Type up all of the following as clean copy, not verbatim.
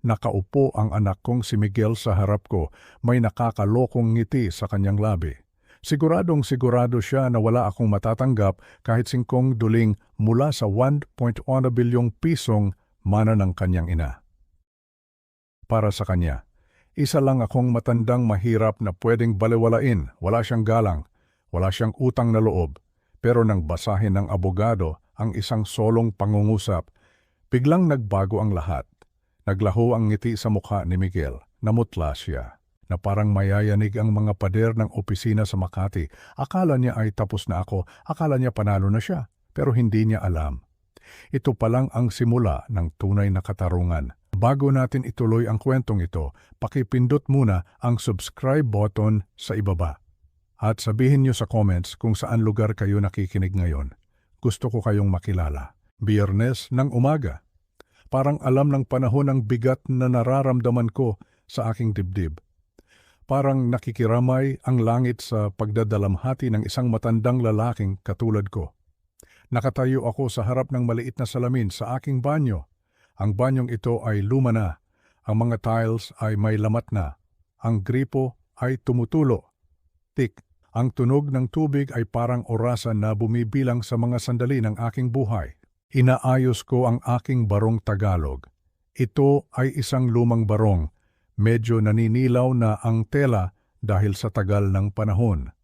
Nakaupo ang anak kong si Miguel sa harap ko, may nakakalokong ngiti sa kanyang labi. Siguradong sigurado siya na wala akong matatanggap kahit singkong duling mula sa 1.1 bilyong pisong mana ng kanyang ina. Para sa kanya, isa lang akong matandang mahirap na pwedeng balewalain, wala siyang galang, wala siyang utang na loob. Pero nang basahin ng abogado ang isang solong pangungusap, biglang nagbago ang lahat. Naglaho ang ngiti sa mukha ni Miguel, namutla siya, na parang mayayanig ang mga pader ng opisina sa Makati. Akala niya ay tapos na ako, akala niya panalo na siya, pero hindi niya alam. Ito palang ang simula ng tunay na katarungan. Bago natin ituloy ang kwentong ito, pakipindot muna ang subscribe button sa ibaba. At sabihin niyo sa comments kung saan lugar kayo nakikinig ngayon. Gusto ko kayong makilala. Biyernes ng umaga. Parang alam ng panahon ang bigat na nararamdaman ko sa aking dibdib. Parang nakikiramay ang langit sa pagdadalamhati ng isang matandang lalaking katulad ko. Nakatayo ako sa harap ng maliit na salamin sa aking banyo. Ang banyong ito ay luma na. Ang mga tiles ay may lamat na. Ang gripo ay tumutulo. Tik. Ang tunog ng tubig ay parang orasan na bumibilang sa mga sandali ng aking buhay. Inaayos ko ang aking barong Tagalog. Ito ay isang lumang barong. Medyo naninilaw na ang tela dahil sa tagal ng panahon.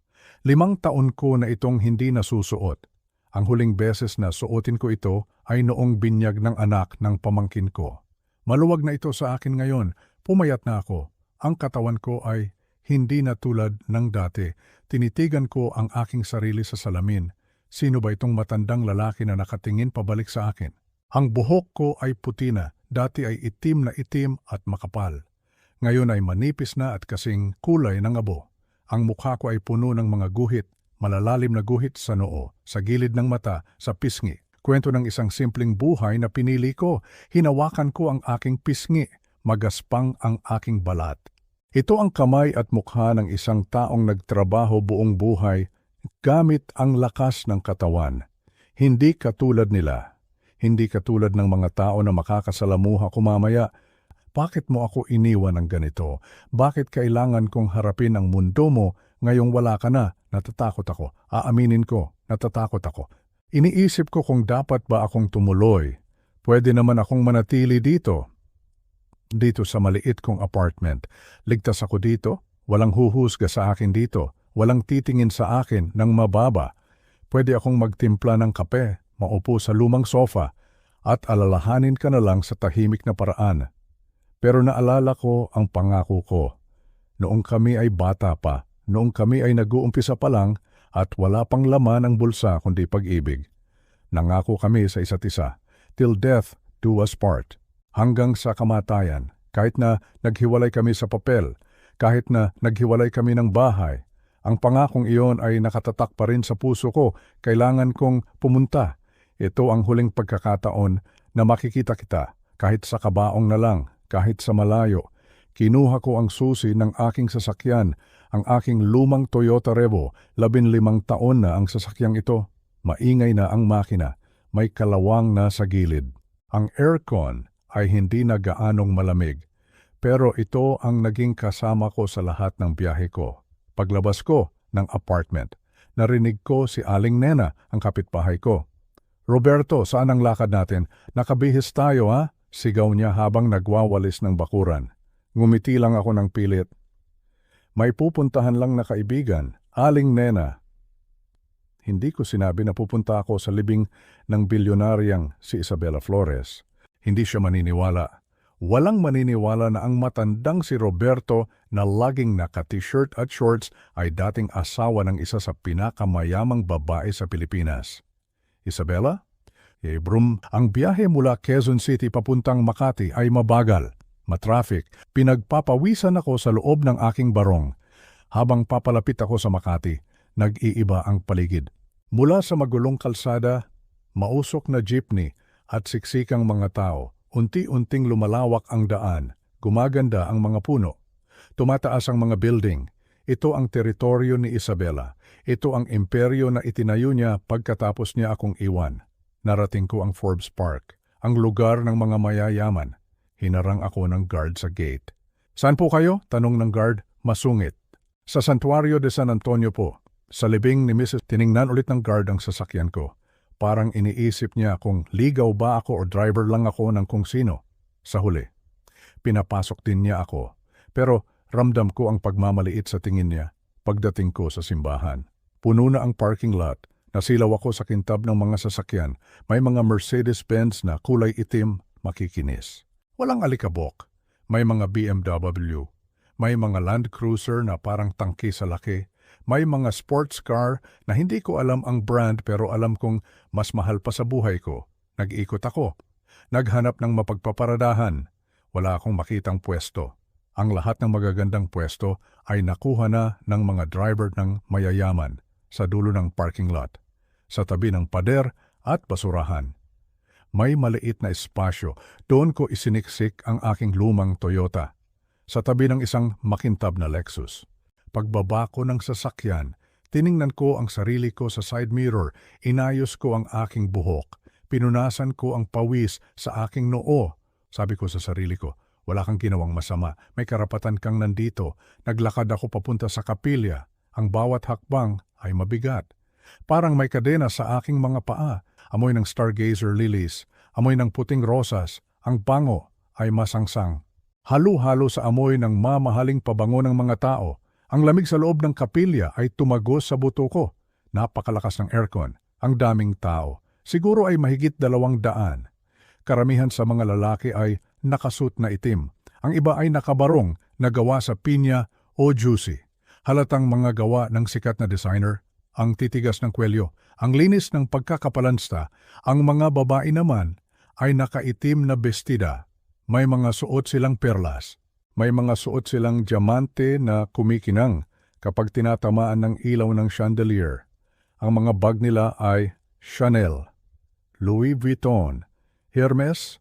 5 taon ko na itong hindi nasusuot. Ang huling beses na suotin ko ito ay noong binyag ng anak ng pamangkin ko. Maluwag na ito sa akin ngayon. Pumayat na ako. Ang katawan ko ay hindi na tulad ng dati. Tinitigan ko ang aking sarili sa salamin. Sino ba itong matandang lalaki na nakatingin pabalik sa akin? Ang buhok ko ay puti na, dati ay itim na itim at makapal. Ngayon ay manipis na at kasing kulay ng abo. Ang mukha ko ay puno ng mga guhit, malalalim na guhit sa noo, sa gilid ng mata, sa pisngi. Kwento ng isang simpleng buhay na pinili ko. Hinawakan ko ang aking pisngi, magaspang ang aking balat. Ito ang kamay at mukha ng isang taong nagtrabaho buong buhay gamit ang lakas ng katawan. Hindi katulad nila. Hindi katulad ng mga tao na makakasalamuha ko mamaya. Bakit mo ako iniwan ng ganito? Bakit kailangan kong harapin ang mundo mo ngayong wala ka na? Natatakot ako. Aaminin ko, natatakot ako. Iniisip ko kung dapat ba akong tumuloy. Pwede naman akong manatili dito sa maliit kong apartment. Ligtas ako dito, walang huhusga sa akin dito. Walang titingin sa akin ng mababa. Pwede akong magtimpla ng kape, maupo sa lumang sofa, at alalahanin ka na lang sa tahimik na paraan. Pero naalala ko ang pangako ko. Noong kami ay bata pa, noong kami ay nag-uumpisa pa lang, at wala pang laman ang bulsa kundi pag-ibig. Nangako kami sa isa't isa, till death do us part. Hanggang sa kamatayan, kahit na naghiwalay kami sa papel, kahit na naghiwalay kami ng bahay, ang pangakong iyon ay nakatatak pa rin sa puso ko. Kailangan kong pumunta. Ito ang huling pagkakataon na makikita kita, kahit sa kabaong na lang, kahit sa malayo. Kinuha ko ang susi ng aking sasakyan, ang aking lumang Toyota Revo. 15 taon na ang sasakyang ito. Maingay na ang makina, may kalawang na sa gilid. Ang aircon ay hindi na gaanong malamig, pero ito ang naging kasama ko sa lahat ng biyahe ko. Paglabas ko ng apartment, narinig ko si Aling Nena, ang kapitbahay ko. Roberto, saan ang lakad natin? Nakabihis tayo ha? Sigaw niya habang nagwawalis ng bakuran. Ngumiti lang ako ng pilit. May pupuntahan lang na kaibigan, Aling Nena. Hindi ko sinabi na pupunta ako sa libing ng bilyonaryang si Isabela Flores. Hindi siya maniniwala. Walang maniniwala na ang matandang si Roberto na laging naka-t-shirt at shorts ay dating asawa ng isa sa pinakamayamang babae sa Pilipinas. Isabela? Brum, ang biyahe mula Quezon City papuntang Makati ay mabagal, matraffic. Pinagpapawisan ako sa loob ng aking barong. Habang papalapit ako sa Makati, nag-iiba ang paligid. Mula sa magulong kalsada, mausok na jeepney at siksikang mga tao. Unti-unting lumalawak ang daan, gumaganda ang mga puno. Tumataas ang mga building. Ito ang teritoryo ni Isabela. Ito ang imperyo na itinayo niya pagkatapos niya akong iwan. Narating ko ang Forbes Park, ang lugar ng mga mayayaman. Hinarang ako ng guard sa gate. "Saan po kayo?" tanong ng guard. "Masungit." "Sa Santuario de San Antonio po." Sa libing ni Mrs. tiningnan ulit ng guard ang sasakyan ko. Parang iniisip niya kung ligaw ba ako o driver lang ako ng kung sino. Sa huli, pinapasok din niya ako. Pero ramdam ko ang pagmamaliit sa tingin niya pagdating ko sa simbahan. Puno na ang parking lot. Nasilaw ako sa kintab ng mga sasakyan. May mga Mercedes-Benz na kulay itim, makikinis. Walang alikabok. May mga BMW. May mga Land Cruiser na parang tangke sa laki. May mga sports car na hindi ko alam ang brand pero alam kong mas mahal pa sa buhay ko. Nag-ikot ako. Naghanap ng mapagpaparadahan. Wala akong makitang pwesto. Ang lahat ng magagandang pwesto ay nakuha na ng mga driver ng mayayaman sa dulo ng parking lot, sa tabi ng pader at basurahan. May maliit na espasyo. Doon ko isiniksik ang aking lumang Toyota sa tabi ng isang makintab na Lexus. Pagbaba ko ng sasakyan, tiningnan ko ang sarili ko sa side mirror, inayos ko ang aking buhok, pinunasan ko ang pawis sa aking noo. Sabi ko sa sarili ko, wala kang ginawang masama, may karapatan kang nandito. Naglakad ako papunta sa kapilya. Ang bawat hakbang ay mabigat. Parang may kadena sa aking mga paa. Amoy ng stargazer lilies, amoy ng puting rosas, ang bango ay masangsang. Halo-halo sa amoy ng mamahaling pabango ng mga tao. Ang lamig sa loob ng kapilya ay tumagos sa buto ko. Napakalakas ng aircon. Ang daming tao. Siguro ay mahigit 200. Karamihan sa mga lalaki ay nakasuit na itim. Ang iba ay nakabarong na gawa sa pinya o juicy. Halatang mga gawa ng sikat na designer. Ang titigas ng kwelyo, ang linis ng pagkakapalansta. Ang mga babae naman ay nakaitim na bestida. May mga suot silang perlas. May mga suot silang diamante na kumikinang kapag tinatamaan ng ilaw ng chandelier. Ang mga bag nila ay Chanel, Louis Vuitton, Hermes.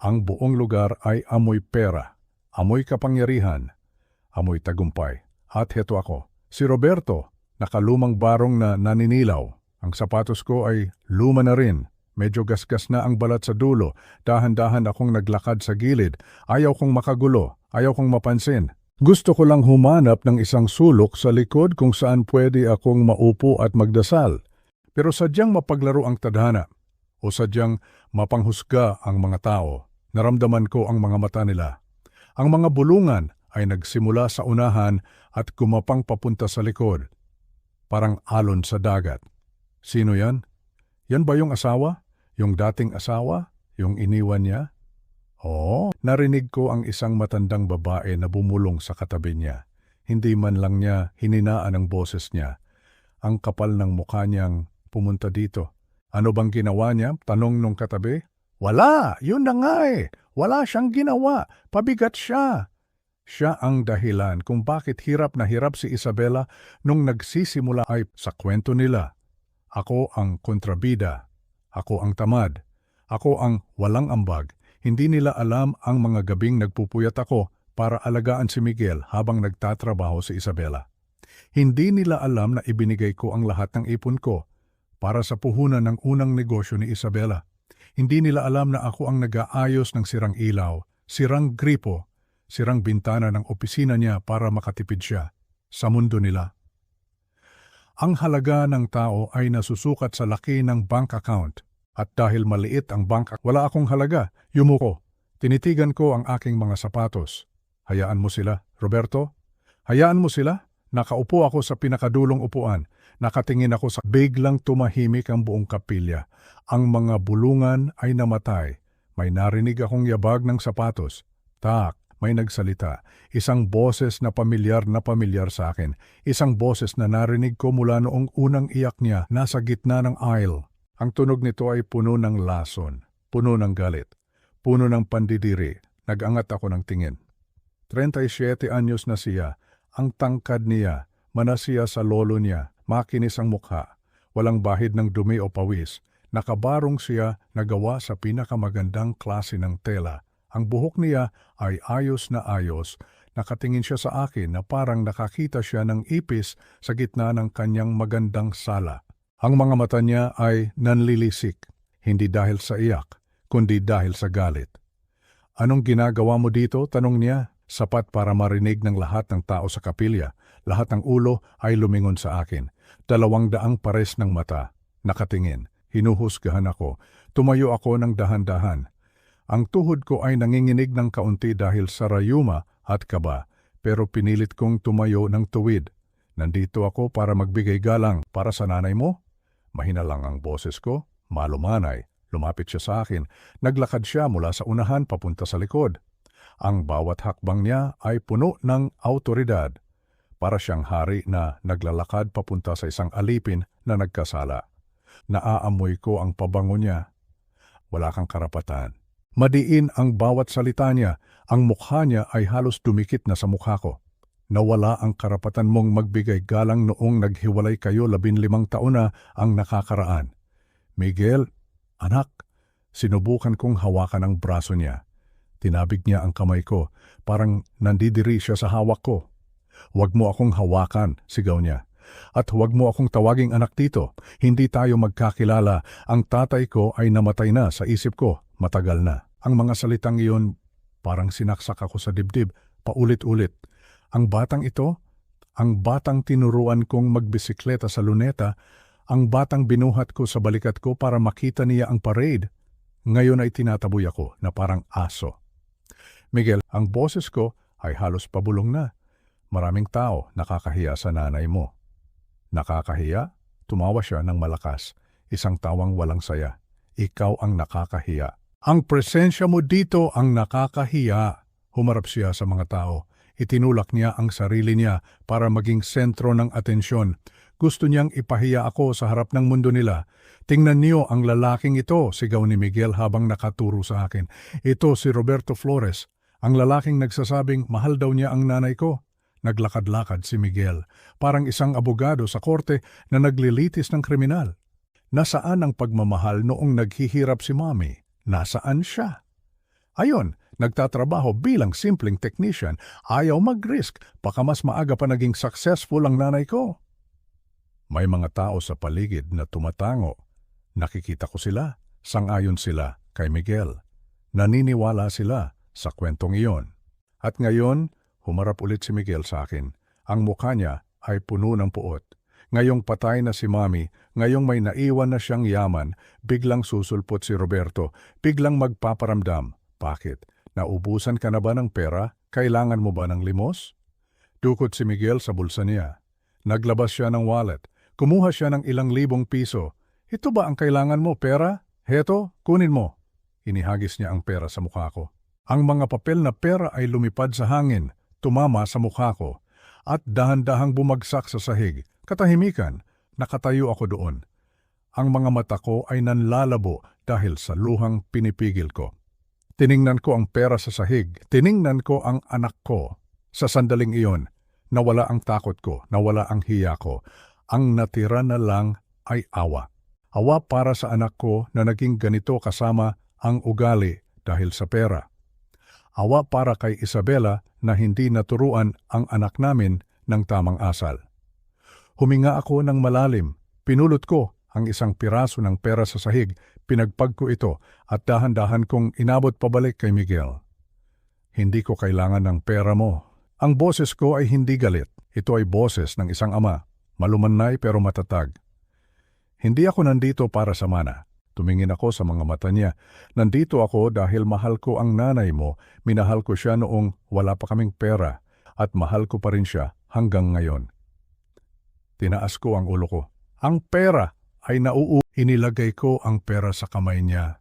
Ang buong lugar ay amoy pera, amoy kapangyarihan, amoy tagumpay. At heto ako, si Roberto, nakalumang barong na naninilaw. Ang sapatos ko ay luma na rin. Medyo gasgas na ang balat sa dulo. Dahan-dahan akong naglakad sa gilid. Ayaw kong makagulo. Ayaw kong mapansin. Gusto ko lang humanap ng isang sulok sa likod kung saan pwede akong maupo at magdasal. Pero sadyang mapaglaro ang tadhana o sadyang mapanghusga ang mga tao. Naramdaman ko ang mga mata nila. Ang mga bulungan ay nagsimula sa unahan at kumapang papunta sa likod. Parang alon sa dagat. Sino yan? Yan ba yung asawa? Yung dating asawa? Yung iniwan niya? Oo, narinig ko ang isang matandang babae na bumulong sa katabi niya. Hindi man lang niya hininaan ang boses niya. Ang kapal ng mukha niyang pumunta dito. Ano bang ginawa niya? Tanong nung katabi. Wala, yun na nga eh. Wala siyang ginawa. Pabigat siya. Siya ang dahilan kung bakit hirap na hirap si Isabela nung nagsisimula ay sa kwento nila. Ako ang kontrabida. Ako ang tamad. Ako ang walang ambag. Hindi nila alam ang mga gabing nagpupuyat ako para alagaan si Miguel habang nagtatrabaho si Isabela. Hindi nila alam na ibinigay ko ang lahat ng ipon ko para sa puhunan ng unang negosyo ni Isabela. Hindi nila alam na ako ang nag-aayos ng sirang ilaw, sirang gripo, sirang bintana ng opisina niya para makatipid siya sa mundo nila. Ang halaga ng tao ay nasusukat sa laki ng bank account. At dahil maliit ang bank, wala akong halaga. Yumuko. Tinitigan ko ang aking mga sapatos. Hayaan mo sila, Roberto. Hayaan mo sila. Nakaupo ako sa pinakadulong upuan. Nakatingin ako sa biglang tumahimik ang buong kapilya. Ang mga bulungan ay namatay. May narinig akong yabag ng sapatos. Tak. May nagsalita, isang boses na pamilyar sa akin, isang boses na narinig ko mula noong unang iyak niya nasa gitna ng aisle. Ang tunog nito ay puno ng lason, puno ng galit, puno ng pandidiri. Nag-angat ako ng tingin. 37 anyos na siya, ang tangkad niya, manasiya sa lolo niya, makinis ang mukha, walang bahid ng dumi o pawis, nakabarong siya na gawa sa pinakamagandang klase ng tela. Ang buhok niya ay ayos na ayos. Nakatingin siya sa akin na parang nakakita siya ng ipis sa gitna ng kanyang magandang sala. Ang mga mata niya ay nanlilisik, hindi dahil sa iyak, kundi dahil sa galit. Anong ginagawa mo dito? Tanong niya. Sapat para marinig ng lahat ng tao sa kapilya. Lahat ng ulo ay lumingon sa akin. 200 pares ng mata. Nakatingin. Hinuhusgahan ako. Tumayo ako ng dahan-dahan. Ang tuhod ko ay nanginginig ng kaunti dahil sa rayuma at kaba, pero pinilit kong tumayo ng tuwid. Nandito ako para magbigay galang para sa nanay mo? Mahina lang ang boses ko, malumanay. Lumapit siya sa akin. Naglakad siya mula sa unahan papunta sa likod. Ang bawat hakbang niya ay puno ng awtoridad. Para siyang hari na naglalakad papunta sa isang alipin na nagkasala. Naaamoy ko ang pabango niya. Wala kang karapatan. Madiin ang bawat salita niya. Ang mukha niya ay halos dumikit na sa mukha ko. Nawala ang karapatan mong magbigay galang noong naghiwalay kayo 15 taon na ang nakakaraan. Miguel, anak, sinubukan kong hawakan ang braso niya. Tinabig niya ang kamay ko, parang nandidiri siya sa hawak ko. Huwag mo akong hawakan, sigaw niya. At huwag mo akong tawaging anak dito. Hindi tayo magkakilala. Ang tatay ko ay namatay na sa isip ko, matagal na. Ang mga salitang iyon, parang sinaksak ako sa dibdib, paulit-ulit. Ang batang ito, ang batang tinuruan kong magbisikleta sa luneta, ang batang binuhat ko sa balikat ko para makita niya ang parade. Ngayon ay tinataboy ako na parang aso. Miguel, ang boses ko ay halos pabulong na. Maraming tao nakakahiya sa nanay mo. Nakakahiya? Tumawa siya ng malakas. Isang tawang walang saya. Ikaw ang nakakahiya. Ang presensya mo dito ang nakakahiya. Humarap siya sa mga tao. Itinulak niya ang sarili niya para maging sentro ng atensyon. Gusto niyang ipahiya ako sa harap ng mundo nila. Tingnan niyo ang lalaking ito, sigaw ni Miguel habang nakaturo sa akin. Ito si Roberto Flores, ang lalaking nagsasabing mahal daw niya ang nanay ko. Naglakad-lakad si Miguel, parang isang abogado sa korte na naglilitis ng kriminal. Nasaan ang pagmamahal noong naghihirap si Mami? Nasaan siya? Ayon, nagtatrabaho bilang simpleng technician, ayaw mag-risk, baka mas maaga pa naging successful ang nanay ko. May mga tao sa paligid na tumatango. Nakikita ko sila, sang-ayon sila kay Miguel. Naniniwala sila sa kwentong iyon. At ngayon, humarap ulit si Miguel sa akin. Ang mukha niya ay puno ng puot. Ngayong patay na si Mami, ngayong may naiwan na siyang yaman, biglang susulpot si Roberto, biglang magpaparamdam. Bakit? Naubusan ka na ba ng pera? Kailangan mo ba ng limos? Dukot si Miguel sa bulsa niya. Naglabas siya ng wallet. Kumuha siya ng ilang libong piso. Ito ba ang kailangan mo, pera? Heto, kunin mo. Inihagis niya ang pera sa mukha ko. Ang mga papel na pera ay lumipad sa hangin, tumama sa mukha ko, at dahan-dahang bumagsak sa sahig. Katahimikan, nakatayo ako doon. Ang mga mata ko ay nanlalabo dahil sa luhang pinipigil ko. Tiningnan ko ang pera sa sahig, tiningnan ko ang anak ko. Sa sandaling iyon, nawala ang takot ko, nawala ang hiya ko. Ang natira na lang ay awa. Awa para sa anak ko na naging ganito kasama ang ugali dahil sa pera. Awa para kay Isabela na hindi naturuan ang anak namin ng tamang asal. Huminga ako ng malalim, pinulot ko ang isang piraso ng pera sa sahig, pinagpag ko ito at dahan-dahan kong inabot pabalik kay Miguel. Hindi ko kailangan ng pera mo. Ang boses ko ay hindi galit. Ito ay boses ng isang ama, malumanay pero matatag. Hindi ako nandito para sa mana. Tumingin ako sa mga mata niya. Nandito ako dahil mahal ko ang nanay mo, minahal ko siya noong wala pa kaming pera, at mahal ko pa rin siya hanggang ngayon. Tinaas ko ang ulo ko. Ang pera ay Inilagay ko ang pera sa kamay niya.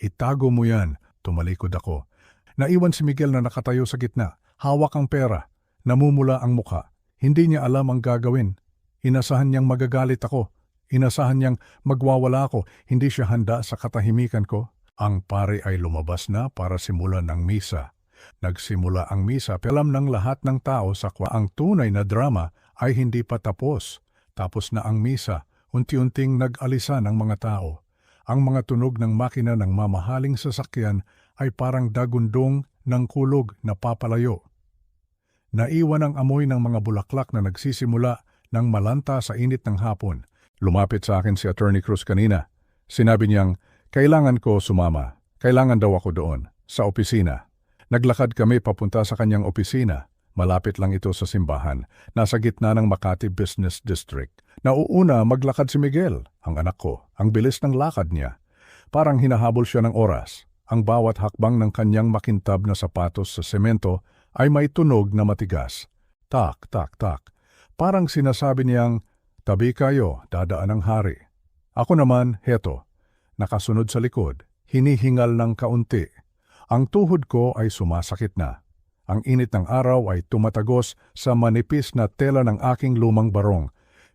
Itago mo yan, tumalikod ako. Naiwan si Miguel na nakatayo sa gitna. Hawak ang pera. Namumula ang muka. Hindi niya alam ang gagawin. Inasahan niyang magagalit ako. Inasahan niyang magwawala ako. Hindi siya handa sa katahimikan ko. Ang pare ay lumabas na para simulan ng misa. Nagsimula ang misa pero alam ng lahat ng tao sa ang tunay na drama ay hindi pa tapos. Tapos na ang misa. Unti-unting nag-alisan ang mga tao. Ang mga tunog ng makina ng mamahaling sasakyan ay parang dagundong ng kulog na papalayo. Naiwan ang amoy ng mga bulaklak na nagsisimula ng malanta sa init ng hapon. Lumapit sa akin si Attorney Cruz kanina. Sinabi niyang, kailangan ko sumama. Kailangan daw ako doon, sa opisina. Naglakad kami papunta sa kanyang opisina. Malapit lang ito sa simbahan. Nasa gitna ng Makati Business District. Nauuna maglakad si Miguel, ang anak ko. Ang bilis ng lakad niya. Parang hinahabol siya ng oras. Ang bawat hakbang ng kanyang makintab na sapatos sa semento ay may tunog na matigas. Tak, tak, tak. Parang sinasabi niyang, tabi kayo, dadaan ang hari. Ako naman, heto, nakasunod sa likod, hinihingal ng kaunti. Ang tuhod ko ay sumasakit na. Ang init ng araw ay tumatagos sa manipis na tela ng aking lumang barong.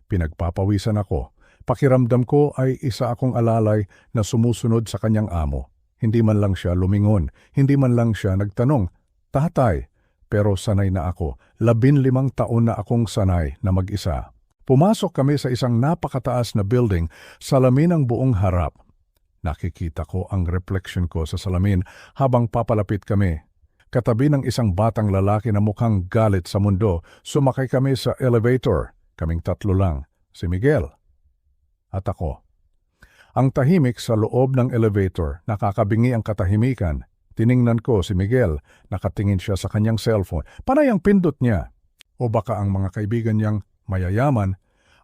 Pinagpapawisan ako. Pakiramdam ko ay isa akong alalay na sumusunod sa kanyang amo. Hindi man lang siya lumingon, hindi man lang siya nagtanong, "Tatay," pero sanay na ako. 15 taon na akong sanay na mag-isa. Pumasok kami sa isang napakataas na building, salamin ang buong harap. Nakikita ko ang reflection ko sa salamin habang papalapit kami. Katabi ng isang batang lalaki na mukhang galit sa mundo, sumakay kami sa elevator. Kaming 3 lang, si Miguel at ako. Ang tahimik sa loob ng elevator, nakakabingi ang katahimikan. Tiningnan ko si Miguel, nakatingin siya sa kanyang cellphone. Panay ang pindot niya. O baka ang mga kaibigan niyang mayayaman,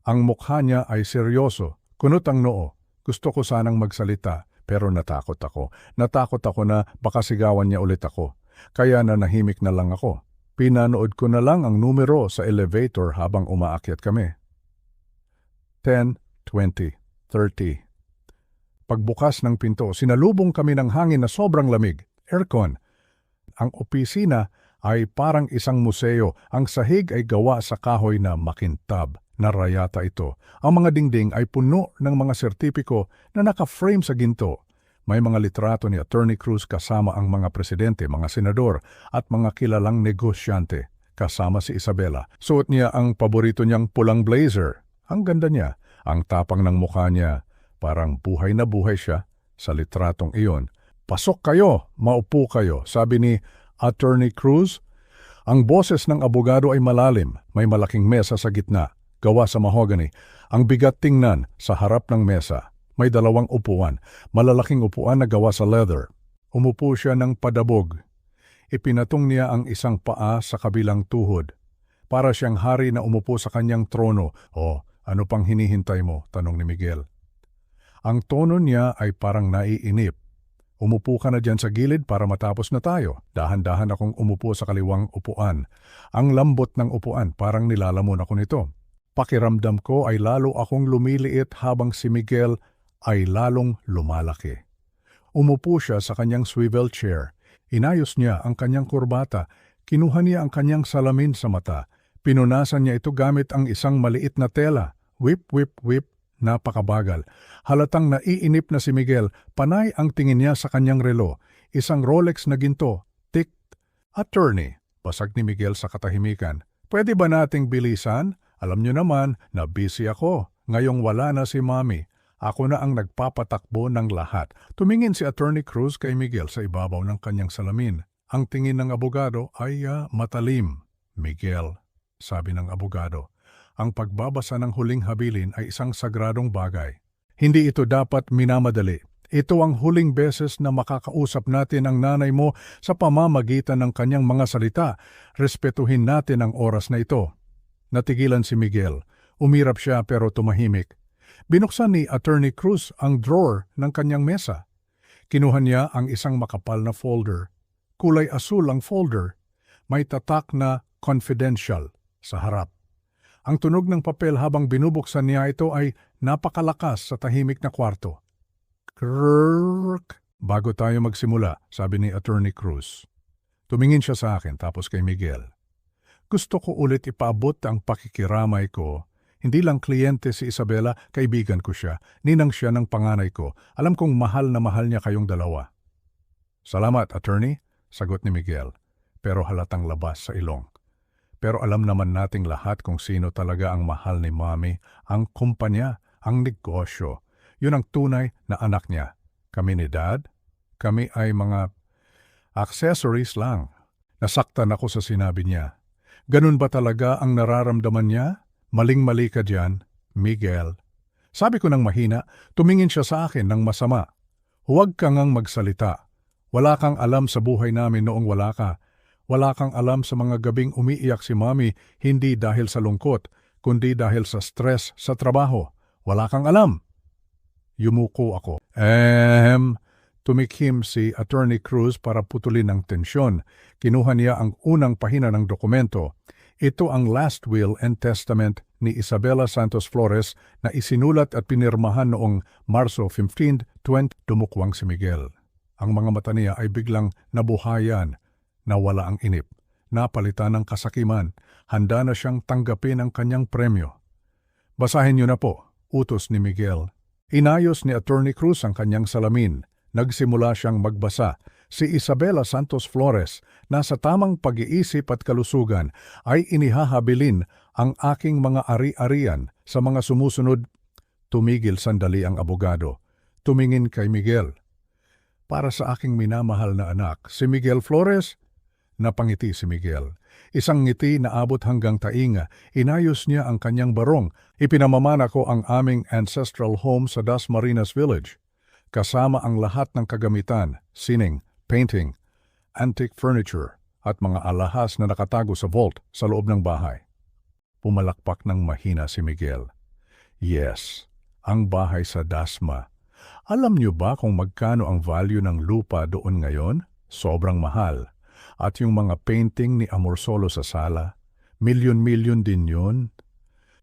ang mukha niya ay seryoso, kunot ang noo. Gusto ko sanang magsalita, pero natakot ako. Natakot ako na baka sigawan niya ulit ako. Kaya nanahimik na lang ako. Pinanood ko na lang ang numero sa elevator habang umaakyat kami. 10, 20, 30. Pagbukas ng pinto, sinalubong kami ng hangin na sobrang lamig. Aircon. Ang opisina ay parang isang museo. Ang sahig ay gawa sa kahoy na makintab. Narayata ito. Ang mga dingding ay puno ng mga sertipiko na naka-frame sa ginto. May mga litrato ni Attorney Cruz kasama ang mga presidente, mga senador at mga kilalang negosyante. Kasama si Isabela. Suot niya ang paborito niyang pulang blazer. Ang ganda niya. Ang tapang ng mukha niya. Parang buhay na buhay siya sa litratong iyon. "Pasok kayo, maupo kayo," sabi ni Attorney Cruz. Ang boses ng abogado ay malalim. May malaking mesa sa gitna, gawa sa mahogany. Ang bigat tingnan sa harap ng mesa. May 2 upuan, malalaking upuan na gawa sa leather. Umupo siya ng padabog. Ipinatong niya ang isang paa sa kabilang tuhod. Para siyang hari na umupo sa kanyang trono. "O, ano pang hinihintay mo?" tanong ni Miguel. Ang tono niya ay parang naiinip. "Umupo ka na dyan sa gilid para matapos na tayo." Dahan-dahan akong umupo sa kaliwang upuan. Ang lambot ng upuan, parang nilalamon ako nito. Pakiramdam ko ay lalo akong lumiliit habang si Miguel ay lalong lumalaki. Umupo siya sa kanyang swivel chair. Inayos niya ang kanyang kurbata. Kinuha niya ang kanyang salamin sa mata. Pinunasan niya ito gamit ang isang maliit na tela. Whip, whip, whip. Napakabagal. Halatang naiinip na si Miguel. Panay ang tingin niya sa kanyang relo. Isang Rolex na ginto. Tick. "Attorney," basag ni Miguel sa katahimikan. "Pwede ba nating bilisan? Alam niyo naman na busy ako. Ngayong wala na si Mami. Ako na ang nagpapatakbo ng lahat." Tumingin si Attorney Cruz kay Miguel sa ibabaw ng kanyang salamin. Ang tingin ng abogado ay matalim. "Miguel," sabi ng abogado, "ang pagbabasa ng huling habilin ay isang sagradong bagay. Hindi ito dapat minamadali. Ito ang huling beses na makakausap natin ang nanay mo sa pamamagitan ng kanyang mga salita. Respetuhin natin ang oras na ito." Natigilan si Miguel. Umirap siya pero tumahimik. Binuksan ni Attorney Cruz ang drawer ng kanyang mesa. Kinuha niya ang isang makapal na folder. Kulay asul ang folder. May tatak na confidential sa harap. Ang tunog ng papel habang binubuksan niya ito ay napakalakas sa tahimik na kwarto. "Krrrrk." "Bago tayo magsimula," sabi ni Attorney Cruz. Tumingin siya sa akin tapos kay Miguel. "Gusto ko ulit ipaabot ang pakikiramay ko. Hindi lang kliyente si Isabela, kaibigan ko siya. Ninang siya ng panganay ko. Alam kong mahal na mahal niya kayong dalawa." "Salamat, Attorney," sagot ni Miguel, pero halatang labas sa ilong. "Pero alam naman nating lahat kung sino talaga ang mahal ni Mami, ang kumpanya, ang negosyo. Yun ang tunay na anak niya. Kami ni Dad, kami ay mga accessories lang." Nasaktan ako sa sinabi niya. Ganun ba talaga ang nararamdaman niya? "Maling-mali ka dyan, Miguel." Sabi ko ng mahina, tumingin siya sa akin ng masama. "Huwag ka ngang magsalita. Wala kang alam sa buhay namin noong wala ka. Wala kang alam sa mga gabing umiiyak si Mommy hindi dahil sa lungkot, kundi dahil sa stress sa trabaho. Wala kang alam. Yumuko ako. Tumikhim si Attorney Cruz para putulin ang tensyon. Kinuha niya ang unang pahina ng dokumento. Ito ang last will and testament ni Isabela Santos Flores na isinulat at pinirmahan noong Marso 15, 20. Dumukwang si Miguel. Ang mga mata niya ay biglang nabuhayan, nawala ang inip, napalitan ng kasakiman, handa na siyang tanggapin ang kanyang premyo. Basahin niyo na po, utos ni Miguel. Inayos ni Attorney Cruz ang kanyang salamin. Nagsimula siyang magbasa. Si Isabela Santos Flores, nasa tamang pag-iisip at kalusugan, ay inihahabilin ang aking mga ari-arian sa mga sumusunod. Tumigil sandali ang abogado. Tumingin kay Miguel. Para sa aking minamahal na anak, si Miguel Flores. Napangiti si Miguel. Isang ngiti na abot hanggang tainga. Inayos niya ang kanyang barong. Ipinamamana ko ang aming ancestral home sa Dasmariñas Village. Kasama ang lahat ng kagamitan, sining, painting, antique furniture, at mga alahas na nakatago sa vault sa loob ng bahay. Pumalakpak ng mahina si Miguel. Yes, ang bahay sa Dasma. Alam niyo ba kung magkano ang value ng lupa doon ngayon? Sobrang mahal. At yung mga painting ni Amorsolo sa sala, milyon-milyon din yun.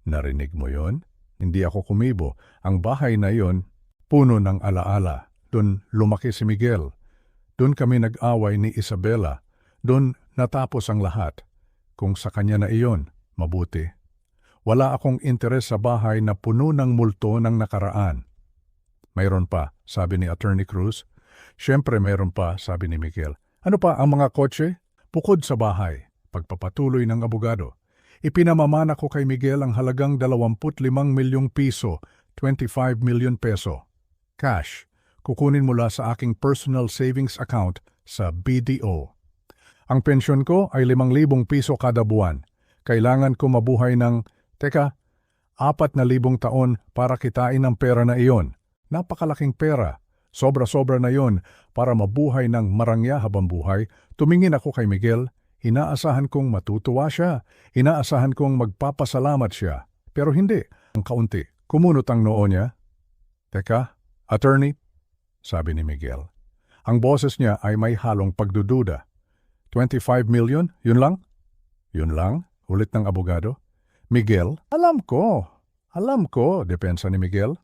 Narinig mo yon? Hindi ako kumibo. Ang bahay na yon, puno ng alaala. Doon lumaki si Miguel. Doon kami nag-away ni Isabela. Doon natapos ang lahat. Kung sa kanya na iyon, mabuti. Wala akong interes sa bahay na puno ng multo ng nakaraan. Mayroon pa, sabi ni Attorney Cruz. Siyempre mayroon pa, sabi ni Miguel. Ano pa ang mga kotse? Bukod sa bahay, pagpapatuloy ng abogado. Ipinamamana ko kay Miguel ang halagang 25 milyong piso, 25 milyon peso. Cash, kukunin mula sa aking personal savings account sa BDO. Ang pensyon ko ay 5,000 piso kada buwan. Kailangan ko mabuhay ng, 4,000 taon para kitain ang pera na iyon. Napakalaking pera. Sobra-sobra na yon para mabuhay ng marangya habang buhay. Tumingin ako kay Miguel. Inaasahan kong matutuwa siya. Inaasahan kong magpapasalamat siya. Pero hindi. Ang kaunti. Kumunot ang noo niya. Teka, attorney, sabi ni Miguel. Ang boses niya ay may halong pagdududa. 25 million? Yun lang? Yun lang? Ulit ng abogado. Miguel, alam ko, depensa ni Miguel.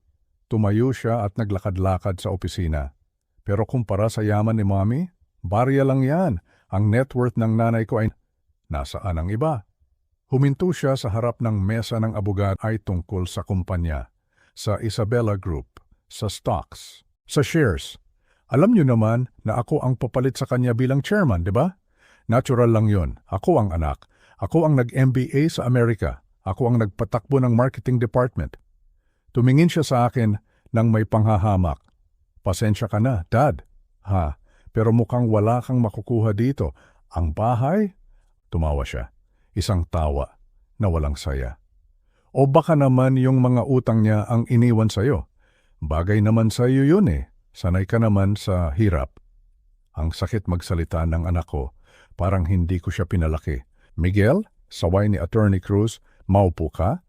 Tumayo siya at naglakad-lakad sa opisina. Pero kumpara sa yaman ni Mommy, barya lang yan. Ang net worth ng nanay ko ay nasaan ang iba. Huminto siya sa harap ng mesa ng abogado ay tungkol sa kumpanya, sa Isabela Group, sa stocks, sa shares. Alam niyo naman na ako ang papalit sa kanya bilang chairman, di ba? Natural lang yon. Ako ang anak. Ako ang nag-MBA sa Amerika. Ako ang nagpatakbo ng marketing department. Tumingin siya sa akin nang may panghahamak. Pasensya ka na, Dad. Ha, pero mukhang wala kang makukuha dito. Ang bahay? Tumawa siya. Isang tawa na walang saya. O baka naman yung mga utang niya ang iniwan sa'yo. Bagay naman sa'yo yun eh. Sanay ka naman sa hirap. Ang sakit magsalita ng anak ko. Parang hindi ko siya pinalaki. Miguel, saway ni Attorney Cruz, maupo ka?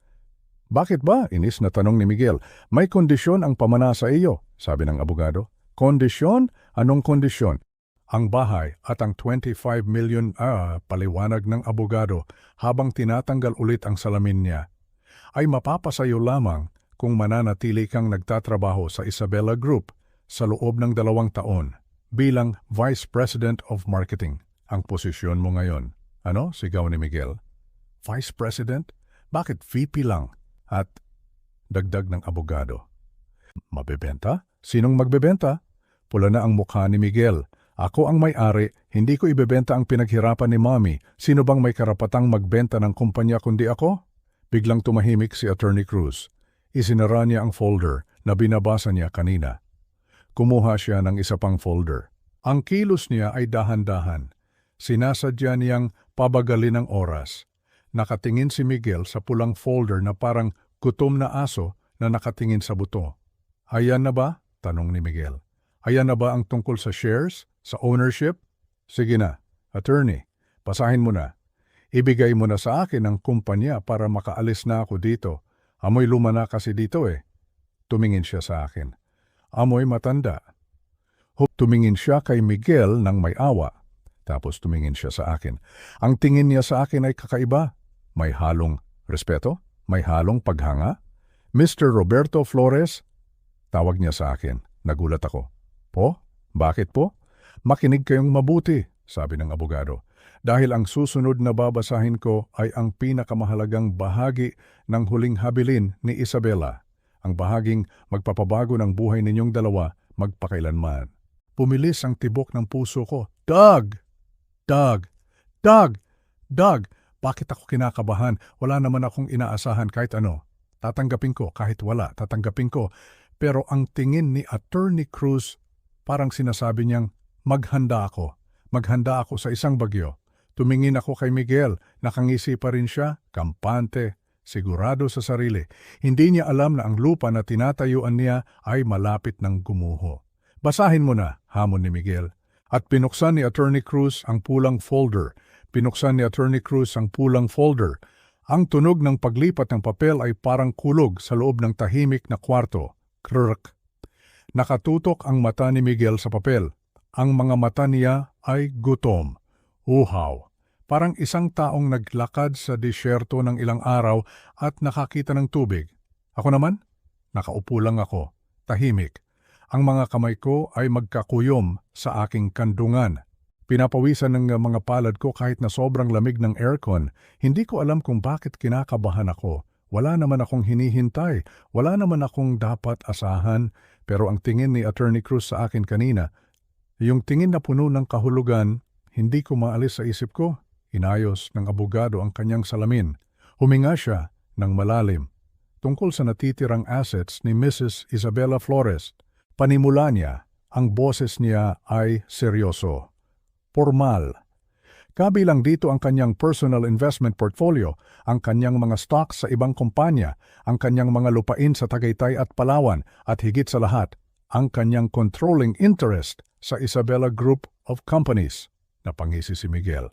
Bakit ba? Inis na tanong ni Miguel. May kondisyon ang pamana sa iyo, sabi ng abogado. Kondisyon? Anong kondisyon? Ang bahay at ang 25 million paliwanag ng abogado habang tinatanggal ulit ang salamin niya ay mapapasayo lamang kung mananatili kang nagtatrabaho sa Isabela Group sa loob ng 2 taon bilang Vice President of Marketing. Ang posisyon mo ngayon. Ano? Sigaw ni Miguel. Vice President? Bakit VP lang? At dagdag ng abogado. Mabebenta? Sinong magbebenta? Pula na ang mukha ni Miguel. Ako ang may-ari, hindi ko ibebenta ang pinaghirapan ni Mommy. Sino bang may karapatang magbenta ng kumpanya kundi ako? Biglang tumahimik si Attorney Cruz. Isinara niya ang folder na binabasa niya kanina. Kumuha siya ng isa pang folder. Ang kilos niya ay dahan-dahan. Sinasadya niyang pabagalin ang oras. Nakatingin si Miguel sa pulang folder na parang gutom na aso na nakatingin sa buto. Ayan na ba? Tanong ni Miguel. Ayan na ba ang tungkol sa shares? Sa ownership? Sige na, attorney, basahin mo na. Ibigay mo na sa akin ang kumpanya para makaalis na ako dito. Amoy luma na kasi dito eh. Tumingin siya sa akin. Amoy matanda. Tumingin siya kay Miguel ng may awa. Tapos tumingin siya sa akin. Ang tingin niya sa akin ay kakaiba. May halong respeto? May halong paghanga? Mr. Roberto Flores? Tawag niya sa akin. Nagulat ako. Po? Bakit po? Makinig kayong mabuti, sabi ng abogado. Dahil ang susunod na babasahin ko ay ang pinakamahalagang bahagi ng huling habilin ni Isabela. Ang bahaging magpapabago ng buhay ninyong dalawa magpakailanman. Pumilis ang tibok ng puso ko. Doug! Doug! Doug! Doug! Bakit ako kinakabahan? Wala naman akong inaasahan kahit ano. Tatanggapin ko kahit wala. Tatanggapin ko. Pero ang tingin ni Attorney Cruz, parang sinasabi niyang, maghanda ako. Maghanda ako sa isang bagyo. Tumingin ako kay Miguel. Nakangisi pa rin siya. Kampante. Sigurado sa sarili. Hindi niya alam na ang lupa na tinatayuan niya ay malapit ng gumuho. Basahin mo na, hamon ni Miguel. At pinuksan ni Attorney Cruz ang pulang folder. Pinuksan ni Attorney Cruz ang pulang folder. Ang tunog ng paglipat ng papel ay parang kulog sa loob ng tahimik na kwarto. Krrk. Nakatutok ang mata ni Miguel sa papel. Ang mga mata niya ay gutom. Uhaw. Parang isang taong naglakad sa disyerto ng ilang araw at nakakita ng tubig. Ako naman, nakaupo lang ako, tahimik. Ang mga kamay ko ay magkakuyom sa aking kandungan. Pinapawisan ng mga palad ko kahit na sobrang lamig ng aircon. Hindi ko alam kung bakit kinakabahan ako. Wala naman akong hinihintay. Wala naman akong dapat asahan. Pero ang tingin ni Attorney Cruz sa akin kanina, yung tingin na puno ng kahulugan, hindi ko maalis sa isip ko. Inayos ng abogado ang kanyang salamin. Huminga siya ng malalim. Tungkol sa natitirang assets ni Mrs. Isabela Flores. Panimula niya, ang boses niya ay seryoso. Formal. Kabilang dito ang kanyang personal investment portfolio, ang kanyang mga stocks sa ibang kumpanya, ang kanyang mga lupain sa Tagaytay at Palawan, at higit sa lahat, ang kanyang controlling interest sa Isabela Group of Companies. Napangisi si Miguel.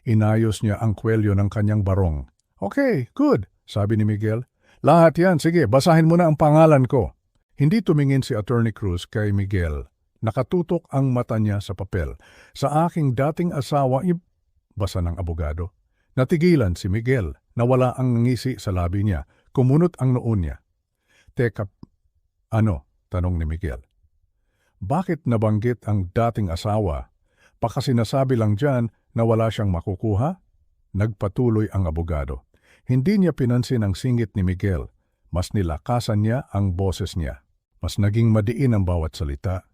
Inayos niya ang kwelyo ng kanyang barong. Okay, good, sabi ni Miguel. Lahat yan, sige, basahin mo na ang pangalan ko. Hindi tumingin si Attorney Cruz kay Miguel. Nakatutok ang mata niya sa papel. Sa aking dating asawa, basa ng abogado. Natigilan si Miguel. Nawala ang ngisi sa labi niya. Kumunot ang noon niya. Teka, ano? Tanong ni Miguel. Bakit nabanggit ang dating asawa? Baka sinasabi lang dyan na wala siyang makukuha? Nagpatuloy ang abogado. Hindi niya pinansin ang singit ni Miguel. Mas nilakasan niya ang boses niya. Mas naging madiin ang bawat salita.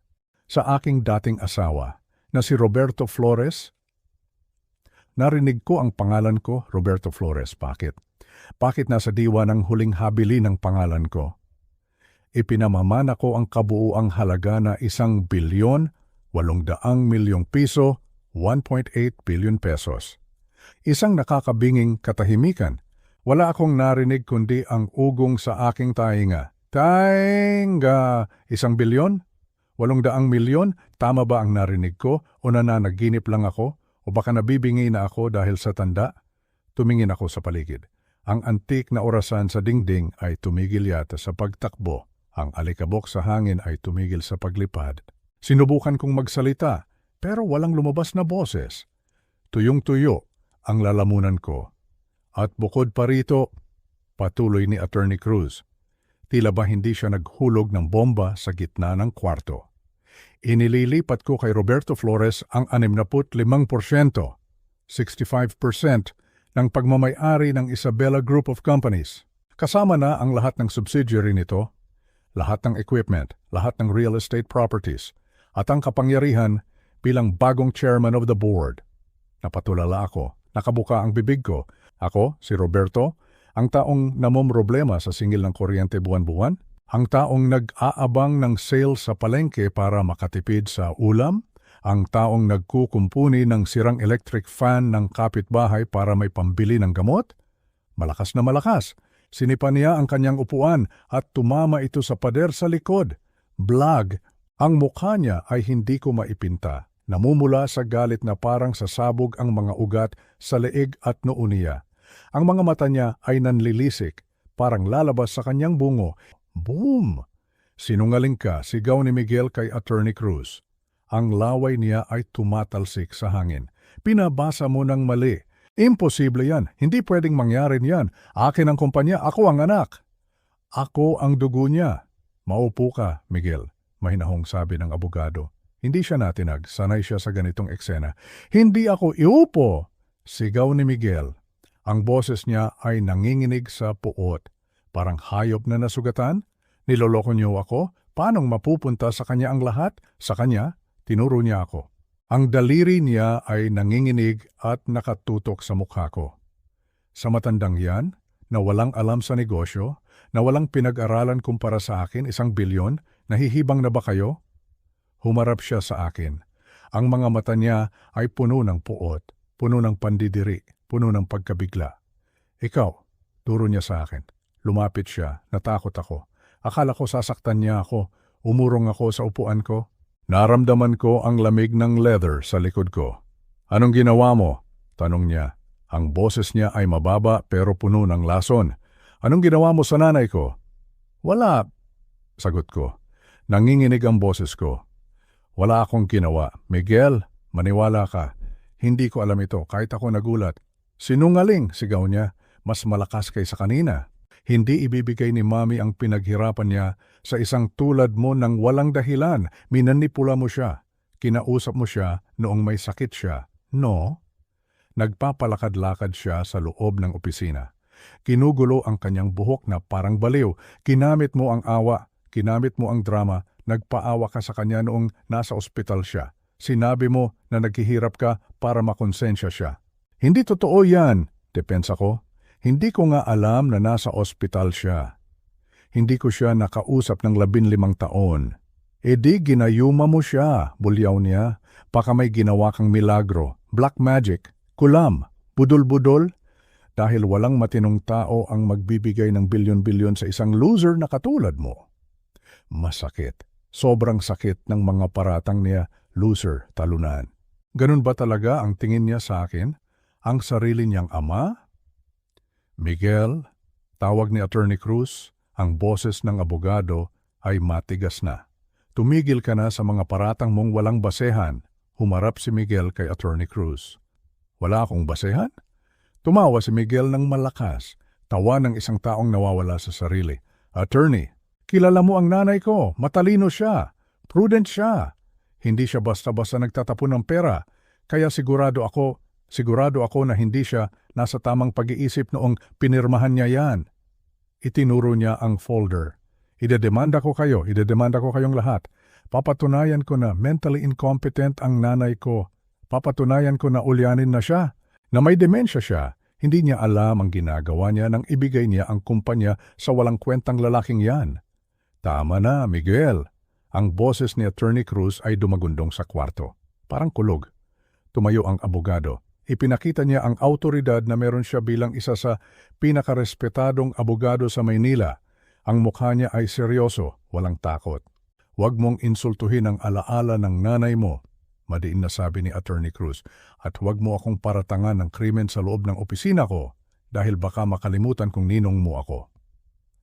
Sa aking dating asawa, na si Roberto Flores, narinig ko ang pangalan ko, Roberto Flores. Bakit? Bakit nasa diwa ng huling habili ng pangalan ko? Ipinamamana ko ang kabuuang halaga na 1 bilyon, 800 milyong piso, 1.8 billion pesos. Isang nakakabinging katahimikan. Wala akong narinig kundi ang ugong sa aking tainga. Tainga! 1 bilyon? 800 milyon? Tama ba ang narinig ko o nananaginip lang ako? O baka nabibingi na ako dahil sa tanda? Tumingin ako sa paligid. Ang antik na orasan sa dingding ay tumigil yata sa pagtakbo. Ang alikabok sa hangin ay tumigil sa paglipad. Sinubukan kong magsalita, pero walang lumabas na boses. Tuyong-tuyo ang lalamunan ko. At bukod pa rito, patuloy ni Attorney Cruz, tila ba hindi siya naghulog ng bomba sa gitna ng kwarto. Inililipat ko kay Roberto Flores ang 65%, 65% ng pagmamay-ari ng Isabela Group of Companies. Kasama na ang lahat ng subsidiary nito, lahat ng equipment, lahat ng real estate properties, at ang kapangyarihan bilang bagong chairman of the board. Napatulala ako, nakabuka ang bibig ko. Ako, si Roberto, ang taong namomroblema sa singil ng kuryente buwan-buwan, ang taong nag-aabang ng sale sa palengke para makatipid sa ulam, ang taong nagkukumpuni ng sirang electric fan ng kapitbahay para may pambili ng gamot. Malakas na malakas. Sinipa niya ang kanyang upuan at tumama ito sa pader sa likod. Blag. Ang mukha niya ay hindi ko maipinta. Namumula sa galit na parang sasabog ang mga ugat sa leeg at noo niya. Ang mga mata niya ay nanlilisik, parang lalabas sa kanyang bungo. Boom! Sinungaling ka, sigaw ni Miguel kay Attorney Cruz. Ang laway niya ay tumatalsik sa hangin. Pinabasa mo ng mali. Imposible yan. Hindi pwedeng mangyari yan. Akin ang kumpanya, ako ang anak. Ako ang dugo niya. Maupo ka, Miguel, mahinahong sabi ng abogado. Hindi siya natinag, sanay siya sa ganitong eksena. Hindi ako iupo! Sigaw ni Miguel. Ang boses niya ay nanginginig sa puot. Parang hayop na nasugatan. Niloloko niyo ako? Paanong mapupunta sa kanya ang lahat? Sa kanya, tinuro niya ako. Ang daliri niya ay nanginginig at nakatutok sa mukha ko. Sa matandang yan, na walang alam sa negosyo, na walang pinag-aralan kumpara sa akin, 1 bilyon, nahihibang na ba kayo? Humarap siya sa akin. Ang mga mata niya ay puno ng puot, puno ng pandidiri, puno ng pagkabigla. Ikaw, turo niya sa akin. Lumapit siya, natakot ako. Akala ko sasaktan niya ako, umurong ako sa upuan ko. Naramdaman ko ang lamig ng leather sa likod ko. Anong ginawa mo? Tanong niya. Ang boses niya ay mababa pero puno ng lason. Anong ginawa mo sa nanay ko? Wala, sagot ko. Nanginginig ang boses ko. Wala akong ginawa. Miguel, maniwala ka. Hindi ko alam ito kahit ako nagulat. Sinungaling, sigaw niya. Mas malakas kaysa kanina. Hindi ibibigay ni Mami ang pinaghirapan niya sa isang tulad mo ng walang dahilan. Minanipula mo siya. Kinausap mo siya noong may sakit siya. No? Nagpapalakad-lakad siya sa loob ng opisina. Kinugulo ang kanyang buhok na parang baliw. Kinamit mo ang awa. Kinamit mo ang drama. Nagpaawa ka sa kanya noong nasa ospital siya. Sinabi mo na naghihirap ka para makonsensya siya. Hindi totoo yan, depensa ko. Hindi ko nga alam na nasa ospital siya. Hindi ko siya nakausap ng 15 taon. E di ginayuma mo siya, bulyaw niya. Baka may ginawa kang milagro, black magic, kulam, budol-budol. Dahil walang matinong tao ang magbibigay ng bilyon-bilyon sa isang loser na katulad mo. Masakit. Sobrang sakit ng mga paratang niya, loser, talunan. Ganun ba talaga ang tingin niya sa akin? Ang sarili niyang ama? Miguel, tawag ni Attorney Cruz, ang boses ng abogado ay matigas na. Tumigil ka na sa mga paratang mong walang basehan. Humarap si Miguel kay Attorney Cruz. Wala akong basehan? Tumawa si Miguel ng malakas, tawa ng isang taong nawawala sa sarili. Attorney, kilala mo ang nanay ko, matalino siya, prudent siya. Hindi siya basta-basta nagtatapon ng pera, kaya sigurado ako na hindi siya nasa tamang pag-iisip noong pinirmahan niya yan. Itinuro niya ang folder. Idedemanda ko kayong lahat. Papatunayan ko na mentally incompetent ang nanay ko. Papatunayan ko na ulyanin na siya, na may demensya siya. Hindi niya alam ang ginagawa niya nang ibigay niya ang kumpanya sa walang kwentang lalaking yan. Tama na, Miguel. Ang boses ni Attorney Cruz ay dumagundong sa kwarto. Parang kulog. Tumayo ang abogado. Ipinakita niya ang autoridad na meron siya bilang isa sa pinakarespetadong abogado sa Maynila. Ang mukha niya ay seryoso, walang takot. Huwag mong insultuhin ang alaala ng nanay mo, madiin na sabi ni Attorney Cruz, at huwag mo akong paratangan ng krimen sa loob ng opisina ko dahil baka makalimutan kung ninong mo ako.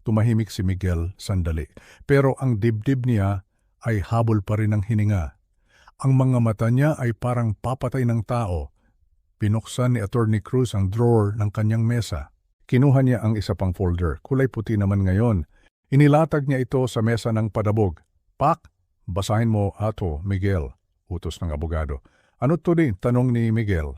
Tumahimik si Miguel sandali, pero ang dibdib niya ay habol pa rin ng hininga. Ang mga mata niya ay parang papatay ng tao. Pinuksan ni Attorney Cruz ang drawer ng kanyang mesa. Kinuha niya ang isa pang folder, kulay puti naman ngayon. Inilatag niya ito sa mesa ng padabog. Pak, basahin mo ato, Miguel, utos ng abogado. Ano to din? Tanong ni Miguel.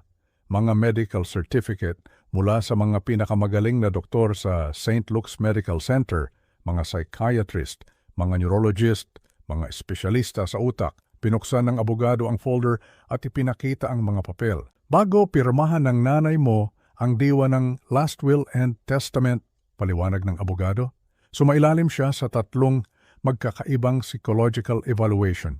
Mga medical certificate mula sa mga pinakamagaling na doktor sa St. Luke's Medical Center, mga psychiatrist, mga neurologist, mga espesyalista sa utak. Pinuksan ng abogado ang folder at ipinakita ang mga papel. Bago pirmahan ng nanay mo ang diwa ng last will and testament, paliwanag ng abogado, sumailalim siya sa 3 magkakaibang psychological evaluation.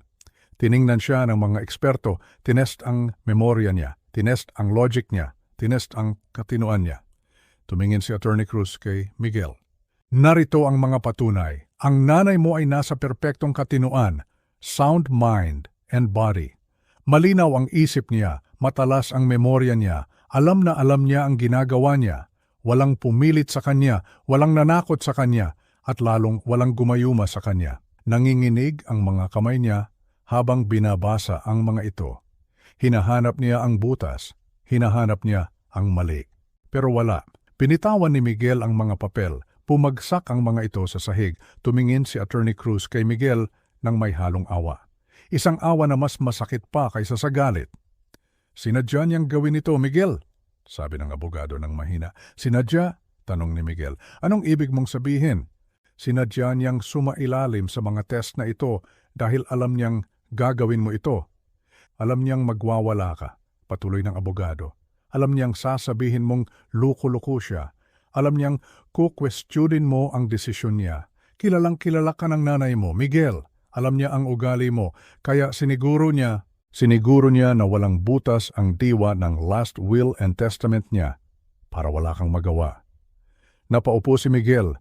Tiningnan siya ng mga eksperto, tinest ang memorya niya, tinest ang logic niya, tinest ang katinuan niya. Tumingin si Attorney Cruz kay Miguel. Narito ang mga patunay. Ang nanay mo ay nasa perpektong katinuan, sound mind and body. Malinaw ang isip niya, matalas ang memorya niya, alam na alam niya ang ginagawa niya. Walang pumilit sa kanya, walang nanakot sa kanya, at lalong walang gumayuma sa kanya. Nanginginig ang mga kamay niya habang binabasa ang mga ito. Hinahanap niya ang butas, hinahanap niya ang mali. Pero wala. Pinitawan ni Miguel ang mga papel. Pumagsak ang mga ito sa sahig. Tumingin si Attorney Cruz kay Miguel ng may halong awa. Isang awa na mas masakit pa kaysa sa galit. "Sinadya niyang gawin ito, Miguel," sabi ng abogado ng mahina. "Sinadya?" tanong ni Miguel. "Anong ibig mong sabihin?" "Sinadya niyang sumailalim sa mga test na ito dahil alam niyang gagawin mo ito. Alam niyang magwawala ka," patuloy ng abogado. "Alam niyang sasabihin mong luko-luko siya. Alam niyang kukwestiyonin mo ang desisyon niya. Kilalang kilala ka ng nanay mo, Miguel. Alam niya ang ugali mo, kaya siniguro niya na walang butas ang diwa ng last will and testament niya para wala kang magawa." Napaupo si Miguel.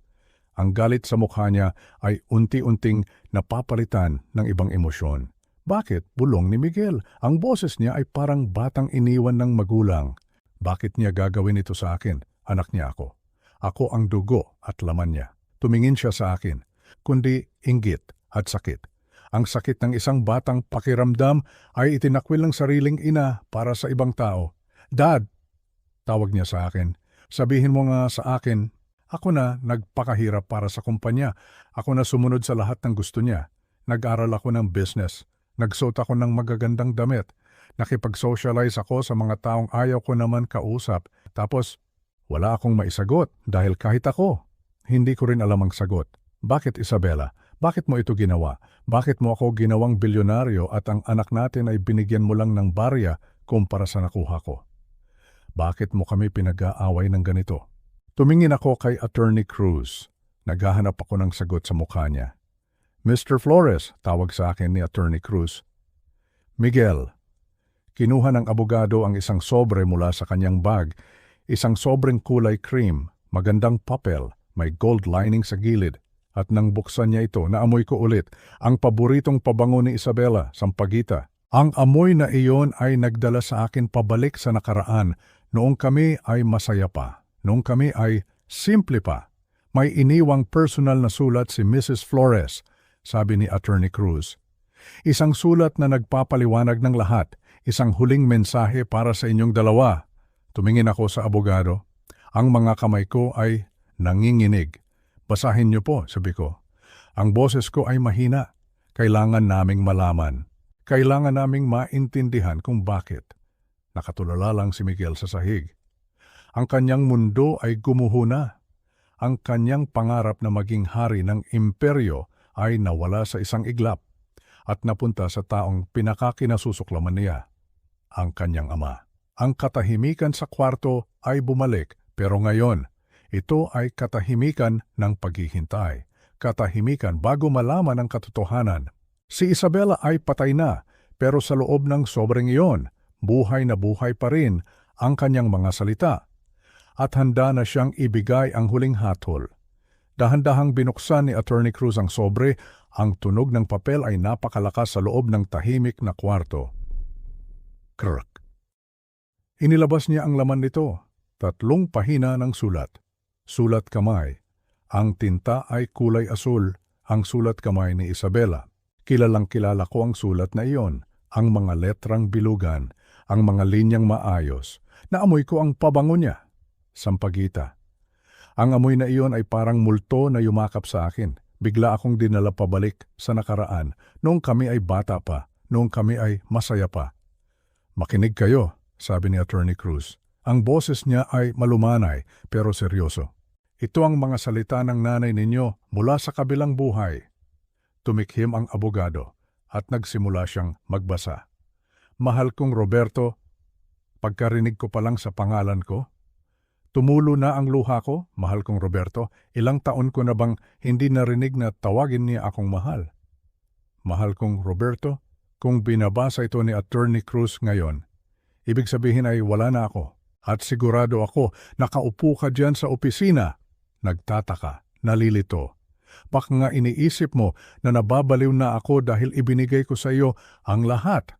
Ang galit sa mukha niya ay unti-unting napapalitan ng ibang emosyon. Bakit? Bulong ni Miguel. Ang boses niya ay parang batang iniwan ng magulang. Bakit niya gagawin ito sa akin? Anak niya ako. Ako ang dugo at laman niya. Tumingin siya sa akin, kundi inggit at sakit. Ang sakit ng isang batang pakiramdam ay itinakwil ng sariling ina para sa ibang tao. "Dad," tawag niya sa akin, "sabihin mo nga sa akin, ako na nagpakahirap para sa kumpanya. Ako na sumunod sa lahat ng gusto niya. Nag-aral ako ng business. Nagsuot ako ng magagandang damit. Nakipag-socialize ako sa mga taong ayaw ko naman kausap. Tapos, wala akong maisagot dahil kahit ako, hindi ko rin alam ang sagot. Bakit, Isabela? Bakit mo ito ginawa? Bakit mo ako ginawang bilyonaryo at ang anak natin ay binigyan mo lang ng barya kumpara sa nakuha ko? Bakit mo kami pinag-aaway ng ganito?" Tumingin ako kay Attorney Cruz. Naghahanap ako ng sagot sa mukha niya. "Mr. Flores," tawag sa akin ni Attorney Cruz. "Miguel." Kinuha ng abogado ang isang sobre mula sa kanyang bag. Isang sobreng kulay cream, magandang papel, may gold lining sa gilid. At nang buksan niya ito, naamoy ko ulit ang paboritong pabango ni Isabela, sampagita. Ang amoy na iyon ay nagdala sa akin pabalik sa nakaraan, noong kami ay masaya pa, noong kami ay simple pa. May iniwang personal na sulat si Mrs. Flores, sabi ni Attorney Cruz. Isang sulat na nagpapaliwanag ng lahat, isang huling mensahe para sa inyong dalawa. Tumingin ako sa abogado. Ang mga kamay ko ay nanginginig. "Basahin niyo po," sabi ko. "Ang boses ko ay mahina. Kailangan naming malaman. Kailangan naming maintindihan kung bakit." Nakatulala lang si Miguel sa sahig. Ang kanyang mundo ay gumuho na. Ang kanyang pangarap na maging hari ng imperyo ay nawala sa isang iglap at napunta sa taong pinakakinasusuklaman niya, ang kanyang ama. Ang katahimikan sa kwarto ay bumalik, pero ngayon, ito ay katahimikan ng paghihintay. Katahimikan bago malaman ang katotohanan. Si Isabela ay patay na, pero sa loob ng sobrang iyon, buhay na buhay pa rin ang kanyang mga salita. At handa na siyang ibigay ang huling hatol. Dahan-dahang binuksan ni Attorney Cruz ang sobre, ang tunog ng papel ay napakalakas sa loob ng tahimik na kwarto. Krrk. Inilabas niya ang laman nito, 3 pahina ng sulat. Sulat kamay. Ang tinta ay kulay asul, ang sulat kamay ni Isabela. Kilalang kilala ko ang sulat na iyon, ang mga letrang bilugan, ang mga linyang maayos. Naamoy ko ang pabango niya. Sampagita. Ang amoy na iyon ay parang multo na yumakap sa akin. Bigla akong dinala pabalik sa nakaraan, noong kami ay bata pa, noong kami ay masaya pa. "Makinig kayo," sabi ni Attorney Cruz. Ang boses niya ay malumanay pero seryoso. "Ito ang mga salita ng nanay ninyo mula sa kabilang buhay." Tumikhim ang abogado at nagsimula siyang magbasa. "Mahal kong Roberto, pagkarinig ko pa lang sa pangalan ko, tumulo na ang luha ko, mahal kong Roberto. Ilang taon ko na bang hindi narinig na tawagin niya akong mahal? Mahal kong Roberto." Kung binabasa ito ni Attorney Cruz ngayon, ibig sabihin ay wala na ako. At sigurado ako, nakaupo ka dyan sa opisina. Nagtataka, nalilito. Baka nga iniisip mo na nababaliw na ako dahil ibinigay ko sa iyo ang lahat.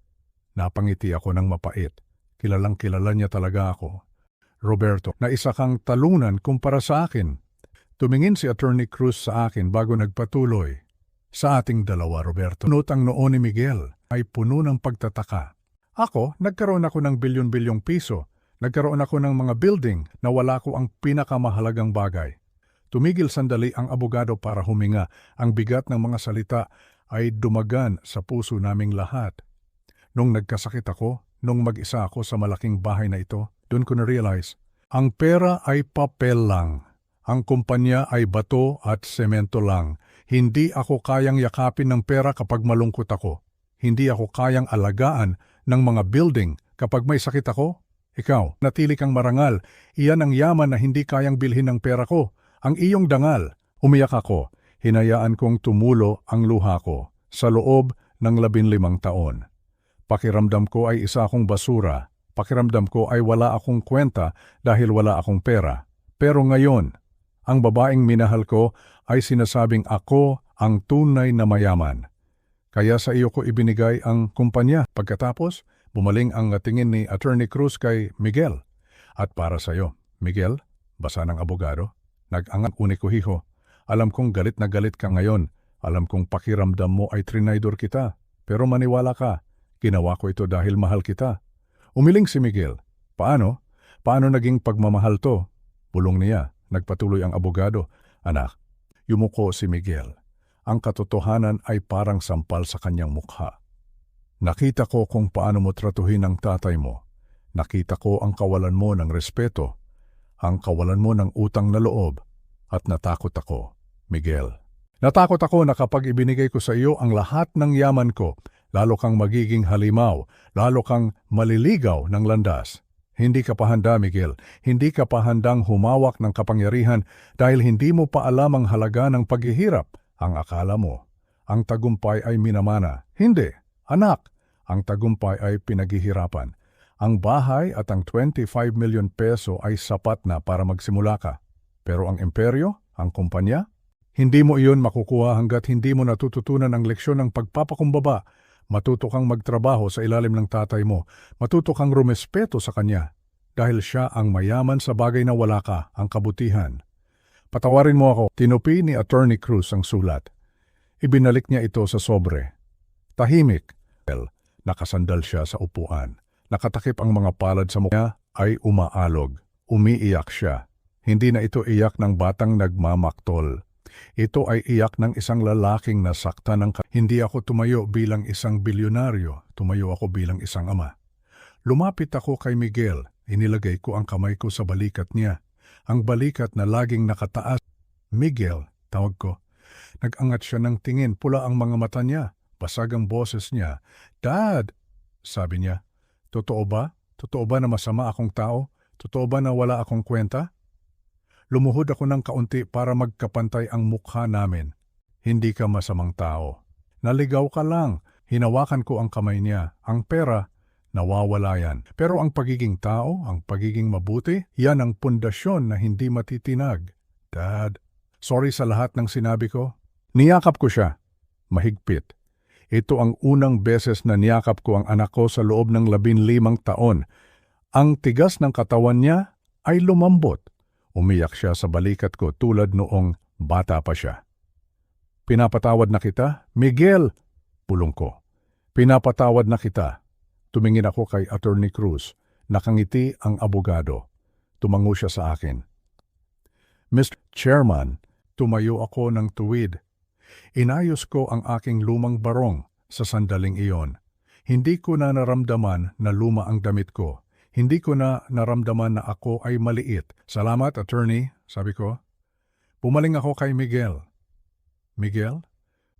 Napangiti ako ng mapait. Kilalang kilala niya talaga ako. Roberto, na isa kang talunan kumpara sa akin. Tumingin si Attorney Cruz sa akin bago nagpatuloy. Sa ating dalawa, Roberto, punot ang noo ni Miguel ay puno ng pagtataka. Ako, nagkaroon ako ng bilyon-bilyong piso. Nagkaroon ako ng mga building na wala ko ang pinakamahalagang bagay. Tumigil sandali ang abogado para huminga. Ang bigat ng mga salita ay dumagan sa puso naming lahat. Nung nagkasakit ako, nung mag-isa ako sa malaking bahay na ito, doon ko na-realize, ang pera ay papel lang. Ang kumpanya ay bato at semento lang. Hindi ako kayang yakapin ng pera kapag malungkot ako. Hindi ako kayang alagaan ng mga building kapag may sakit ako. Ikaw, natili kang marangal. Iyan ang yaman na hindi kayang bilhin ng pera ko. Ang iyong dangal. Umiyak ako. Hinayaan kong tumulo ang luha ko sa loob ng 15 taon. Pakiramdam ko ay isa akong basura. Pakiramdam ko ay wala akong kwenta dahil wala akong pera. Pero ngayon, ang babaeng minahal ko ay sinasabing ako ang tunay na mayaman. Kaya sa iyo ko ibinigay ang kumpanya. Pagkatapos, bumaling ang tingin ni Attorney Cruz kay Miguel. At para sa iyo, Miguel, basa ng abogado, nag-angat ko hiho. Alam kong galit na galit ka ngayon. Alam kong pakiramdam mo ay trinaydor kita. Pero maniwala ka, ginawa ko ito dahil mahal kita. Umiling si Miguel. Paano? Paano naging pagmamahal to? Bulong niya. Nagpatuloy ang abogado. Anak, yumuko si Miguel. Ang katotohanan ay parang sampal sa kanyang mukha. Nakita ko kung paano mo tratuhin ang tatay mo. Nakita ko ang kawalan mo ng respeto, ang kawalan mo ng utang na loob, at natakot ako, Miguel. Natakot ako na kapag ibinigay ko sa iyo ang lahat ng yaman ko, lalo kang magiging halimaw, lalo kang maliligaw ng landas. Hindi ka pa handa, Miguel. Hindi ka pa handang humawak ng kapangyarihan dahil hindi mo pa alam ang halaga ng paghihirap. Ang akala mo, ang tagumpay ay minamana. Hindi, anak. Ang tagumpay ay pinaghihirapan. Ang bahay at ang 25 million peso ay sapat na para magsimula ka. Pero ang imperyo, ang kumpanya, hindi mo iyon makukuha hanggat hindi mo natututunan ang leksyon ng pagpapakumbaba. Matuto kang magtrabaho sa ilalim ng tatay mo. Matuto kang rumespeto sa kanya. Dahil siya ang mayaman sa bagay na wala ka, ang kabutihan. Patawarin mo ako, tinupi ni Attorney Cruz ang sulat. Ibinalik niya ito sa sobre. Tahimik. Nakasandal siya sa upuan. Nakatakip ang mga palad sa mukha ay umaalog. Umiiyak siya. Hindi na ito iyak ng batang nagmamaktol. Ito ay iyak ng isang lalaking nasaktan ng Hindi ako tumayo bilang isang bilyonaryo, tumayo ako bilang isang ama. Lumapit ako kay Miguel, inilagay ko ang kamay ko sa balikat niya. Ang balikat na laging nakataas. Miguel, tawag ko. Nag-angat siya ng tingin, pula ang mga mata niya, basag ang boses niya. Dad, sabi niya, totoo ba? Totoo ba na masama akong tao? Totoo ba na wala akong kwenta? Lumuhod ako ng kaunti para magkapantay ang mukha namin. Hindi ka masamang tao. Naligaw ka lang. Hinawakan ko ang kamay niya. Ang pera, nawawala yan. Pero ang pagiging tao, ang pagiging mabuti, yan ang pundasyon na hindi matitinag. Dad, sorry sa lahat ng sinabi ko. Niyakap ko siya. Mahigpit. Ito ang unang beses na niyakap ko ang anak ko sa loob ng 15 taon. Ang tigas ng katawan niya ay lumambot. Umiyak siya sa balikat ko tulad noong bata pa siya. Pinapatawad na kita? Miguel! Pulong ko. Pinapatawad na kita. Tumingin ako kay Attorney Cruz. Nakangiti ang abogado. Tumango siya sa akin. Mr. Chairman, tumayo ako ng tuwid. Inayos ko ang aking lumang barong sa sandaling iyon. Hindi ko na naramdaman na luma ang damit ko. Hindi ko na naramdaman na ako ay maliit. Salamat, attorney, sabi ko. Pumaling ako kay Miguel. Miguel,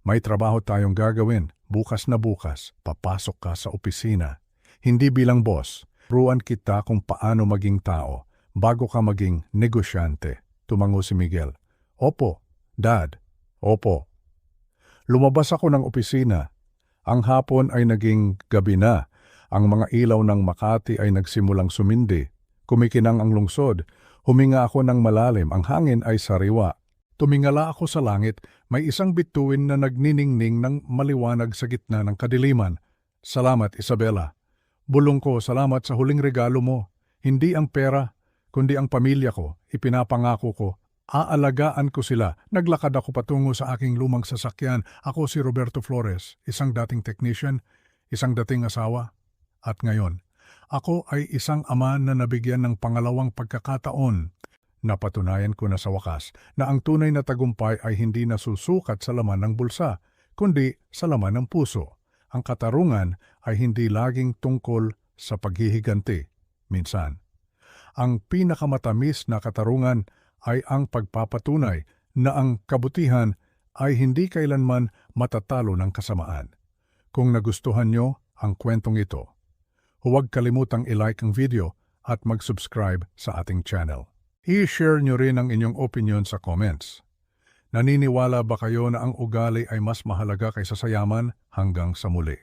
may trabaho tayong gagawin. Bukas na bukas, papasok ka sa opisina. Hindi bilang boss. Turuan kita kung paano maging tao bago ka maging negosyante. Tumango si Miguel. Opo, Dad. Opo. Lumabas ako ng opisina. Ang hapon ay naging gabi na. Ang mga ilaw ng Makati ay nagsimulang sumindi. Kumikinang ang lungsod. Huminga ako ng malalim. Ang hangin ay sariwa. Tumingala ako sa langit. May isang bituin na nagniningning ng maliwanag sa gitna ng kadiliman. Salamat, Isabela. Bulong ko, salamat sa huling regalo mo. Hindi ang pera, kundi ang pamilya ko. Ipinapangako ko. Aalagaan ko sila. Naglakad ako patungo sa aking lumang sasakyan. Ako si Roberto Flores, isang dating technician, isang dating asawa. At ngayon, ako ay isang ama na nabigyan ng pangalawang pagkakataon. Napatunayan ko na sa wakas na ang tunay na tagumpay ay hindi nasusukat sa laman ng bulsa, kundi sa laman ng puso. Ang katarungan ay hindi laging tungkol sa paghihiganti. Minsan, ang pinakamatamis na katarungan ay ang pagpapatunay na ang kabutihan ay hindi kailanman matatalo ng kasamaan. Kung nagustuhan nyo ang kwentong ito, huwag kalimutang i-like ang video at mag-subscribe sa ating channel. I-share nyo rin ang inyong opinion sa comments. Naniniwala ba kayo na ang ugali ay mas mahalaga kaysa sa yaman? Hanggang sa muli.